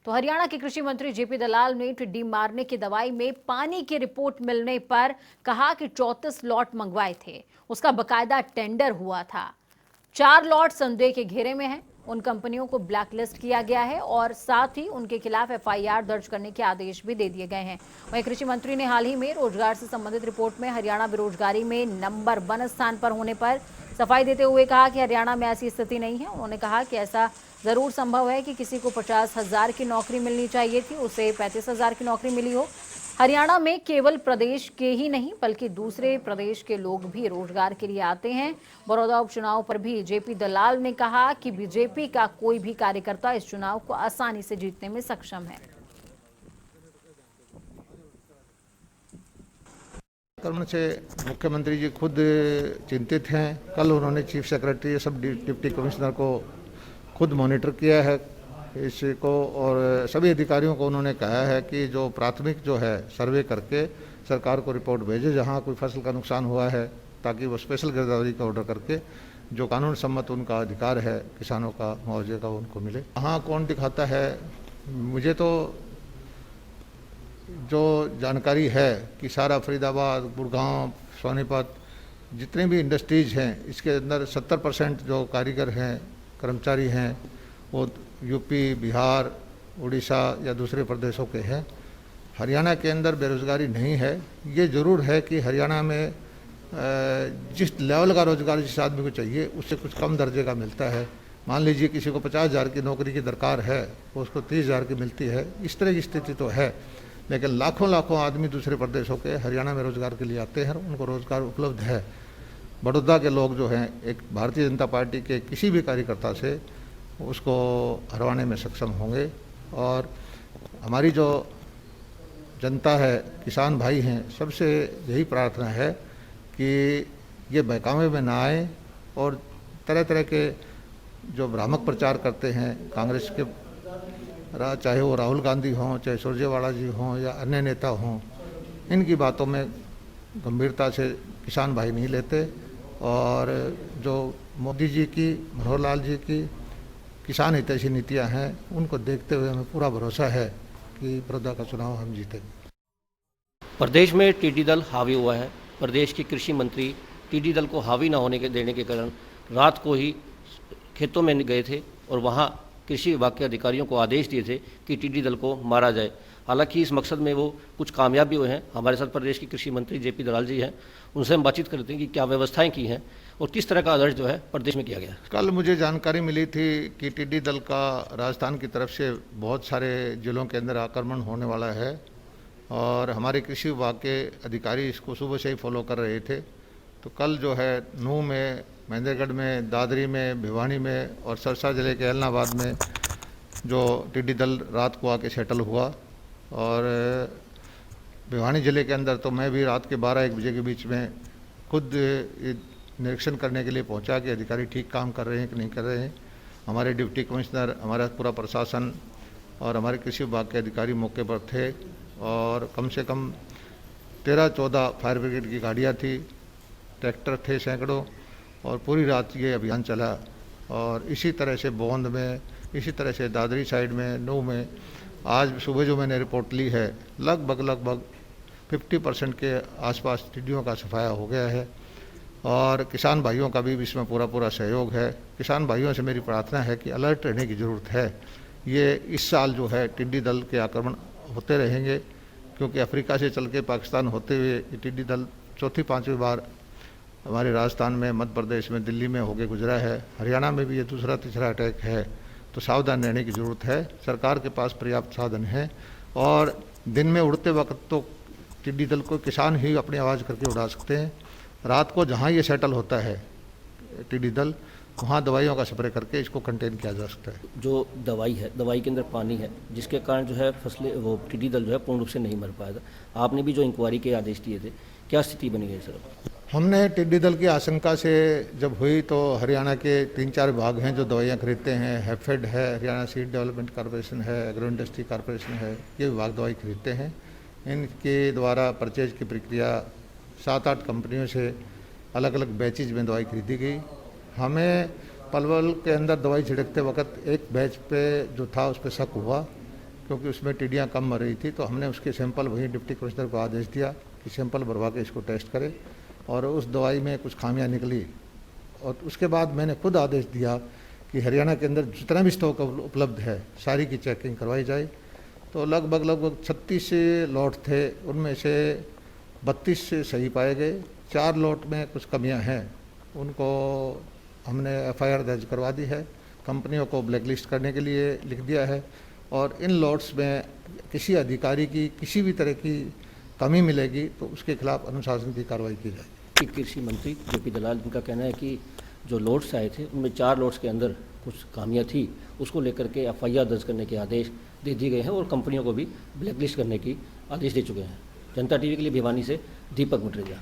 तो हरियाणा के कृषि मंत्री जेपी दलाल ने टिड्डी मारने की दवाई में पानी की रिपोर्ट मिलने पर कहा कि 34 लॉट मंगवाए थे, उसका बकायदा टेंडर हुआ था। 4 लॉट संदेह के घेरे में हैं। उन कंपनियों को ब्लैकलिस्ट किया गया है और साथ ही उनके खिलाफ एफआईआर दर्ज करने के आदेश भी दे दिए गए हैं। वहीं कृषि मंत्री ने हाल ही में रोजगार से संबंधित रिपोर्ट में हरियाणा बेरोजगारी में नंबर 1 स्थान पर होने पर सफाई देते हुए कहा कि हरियाणा में ऐसी स्थिति नहीं है। उन्होंने कहा कि ऐसा जरूर संभव है कि किसी को 50,000 की नौकरी मिलनी चाहिए थी, उसे 35,000 की नौकरी मिली हो। हरियाणा में केवल प्रदेश के ही नहीं बल्कि दूसरे प्रदेश के लोग भी रोजगार के लिए आते हैं। बड़ौदा उपचुनाव पर भी जेपी दलाल ने कहा कि बीजेपी का कोई भी कार्यकर्ता इस चुनाव को आसानी से जीतने में सक्षम है। आक्रमण से मुख्यमंत्री जी खुद चिंतित हैं। कल उन्होंने चीफ सेक्रेटरी सब डिप्टी कमिश्नर को खुद मॉनिटर किया है इसको, और सभी अधिकारियों को उन्होंने कहा है कि जो प्राथमिक जो है सर्वे करके सरकार को रिपोर्ट भेजे जहां कोई फसल का नुकसान हुआ है, ताकि वो स्पेशल गिरदावरी का ऑर्डर करके जो कानून सम्मत उनका अधिकार है किसानों का मुआवजे का उनको मिले। हाँ, कौन दिखाता है, मुझे तो जो जानकारी है कि सारा फरीदाबाद, गुड़गांव, सोनीपत जितने भी इंडस्ट्रीज हैं इसके अंदर 70% जो कारीगर हैं, कर्मचारी हैं, वो यूपी, बिहार, उड़ीसा या दूसरे प्रदेशों के हैं। हरियाणा के अंदर बेरोजगारी नहीं है। ये ज़रूर है कि हरियाणा में जिस लेवल का रोजगार जिस आदमी को चाहिए उससे कुछ कम दर्जे का मिलता है। मान लीजिए किसी को 50,000 की नौकरी की दरकार है, उसको 30,000 की मिलती है। इस तरह की स्थिति तो है, लेकिन लाखों लाखों आदमी दूसरे प्रदेशों के हरियाणा में रोजगार के लिए आते हैं, उनको रोजगार उपलब्ध है। बड़ौदा के लोग जो हैं एक भारतीय जनता पार्टी के किसी भी कार्यकर्ता से उसको हरवाने में सक्षम होंगे। और हमारी जो जनता है, किसान भाई हैं, सबसे यही प्रार्थना है कि ये बहकावे में ना आए और तरह तरह के जो भ्रामक प्रचार करते हैं कांग्रेस के, चाहे वो राहुल गांधी हों, चाहे सुरजेवाला जी हों या अन्य नेता हों, इनकी बातों में गंभीरता से किसान भाई नहीं लेते। और जो मोदी जी की, मनोहर लाल जी की किसान हितैषी नीतियां हैं, उनको देखते हुए हमें पूरा भरोसा है कि बड़ौदा का चुनाव हम जीतेंगे। प्रदेश में टिड्डी दल हावी हुआ है। प्रदेश के कृषि मंत्री टिड्डी दल को हावी न होने के देने के कारण रात को ही खेतों में गए थे और वहां कृषि विभाग के अधिकारियों को आदेश दिए थे कि टिड्डी दल को मारा जाए। हालांकि इस मकसद में वो कुछ कामयाब भी हुए हैं। हमारे साथ प्रदेश के कृषि मंत्री जेपी दलाल जी हैं, उनसे हम बातचीत करते हैं कि क्या व्यवस्थाएं की हैं और किस तरह का आदर्श जो है प्रदेश में किया गया। कल मुझे जानकारी मिली थी कि टिड्डी दल का राजस्थान की तरफ से बहुत सारे जिलों के अंदर आक्रमण होने वाला है और हमारे कृषि विभाग के अधिकारी इसको सुबह से ही फॉलो कर रहे थे। तो कल जो है नूह में, महेंद्रगढ़ में, दादरी में, भिवानी में और सरसा जिले के एलनाबाद में जो टिड्डी दल रात को आके सेटल हुआ। और भिवानी ज़िले के अंदर तो मैं भी रात के 12-1 बजे के बीच में खुद निरीक्षण करने के लिए पहुंचा कि अधिकारी ठीक काम कर रहे हैं कि नहीं कर रहे हैं। हमारे डिप्टी कमिश्नर, हमारा पूरा प्रशासन और हमारे कृषि विभाग के अधिकारी मौके पर थे और कम से कम 13-14 फायर ब्रिगेड की गाड़ियाँ थी, ट्रैक्टर थे सैकड़ों, और पूरी रात ये अभियान चला। और इसी तरह से बोंद में, इसी तरह से दादरी साइड में, नूह में आज सुबह जो मैंने रिपोर्ट ली है, लगभग 50% के आसपास टिड्डियों का सफाया हो गया है। और किसान भाइयों का भी इसमें पूरा सहयोग है। किसान भाइयों से मेरी प्रार्थना है कि अलर्ट रहने की ज़रूरत है। ये इस साल जो है टिड्डी दल के आक्रमण होते रहेंगे, क्योंकि अफ्रीका से चल के पाकिस्तान होते हुए ये टिड्डी दल 4-5वीं बार हमारे राजस्थान में, मध्य प्रदेश में, दिल्ली में होके गुजरा है। हरियाणा में भी ये दूसरा-तीसरा अटैक है, तो सावधान रहने की ज़रूरत है। सरकार के पास पर्याप्त साधन है और दिन में उड़ते वक्त तो टिड्डी दल को किसान ही अपनी आवाज़ करके उड़ा सकते हैं। रात को जहाँ ये सेटल होता है टिड्डी दल, वहाँ दवाइयों का स्प्रे करके इसको कंटेन किया जा सकता है। जो दवाई है, दवाई के अंदर पानी है, जिसके कारण जो है फसलें, वो टिड्डी दल जो है पूर्ण रूप से नहीं मर पाएगा। आपने भी जो इंक्वायरी के आदेश दिए थे, क्या स्थिति बनी है सर? हमने टिड्डी दल की आशंका से जब हुई तो हरियाणा के 3-4 विभाग हैं जो दवाइयाँ खरीदते हैं। हैफेड है, हरियाणा सीड डेवलपमेंट कॉर्पोरेशन है, एग्रो इंडस्ट्री कॉर्पोरेशन है, ये विभाग दवाई खरीदते हैं। इनके द्वारा परचेज की प्रक्रिया 7-8 कंपनियों से अलग अलग बैचेज में दवाई खरीदी गई। हमें पलवल के अंदर दवाई छिड़कते वक्त एक बैच पे जो था उस पर शक हुआ क्योंकि उसमें टिड्डियाँ कम मर रही थी, तो हमने उसके सैंपल वहीं डिप्टी कमिश्नर को आदेश दिया कि सैंपल भरवा के इसको टेस्ट करें, और उस दवाई में कुछ खामियां निकली। और उसके बाद मैंने खुद आदेश दिया कि हरियाणा के अंदर जितना भी स्टॉक उपलब्ध है सारी की चेकिंग करवाई जाए। तो लगभग 36 लॉट थे, उनमें से 32 से सही पाए गए। 4 लॉट में कुछ कमियां हैं, उनको हमने FIR दर्ज करवा दी है, कंपनियों को ब्लैकलिस्ट करने के लिए लिख दिया है, और इन लॉट्स में किसी अधिकारी की किसी भी तरह की कमी मिलेगी तो उसके खिलाफ अनुशासन की कार्रवाई की जाएगी। कृषि मंत्री JP दलाल, इनका कहना है कि जो लॉट्स आए थे उनमें 4 लॉट्स के अंदर कुछ खामियां थी, उसको लेकर के FIR दर्ज करने के आदेश दे दिए गए हैं और कंपनियों को भी ब्लैकलिस्ट करने की आदेश दे चुके हैं। जनता TV के लिए भिवानी से दीपक मटरेजा।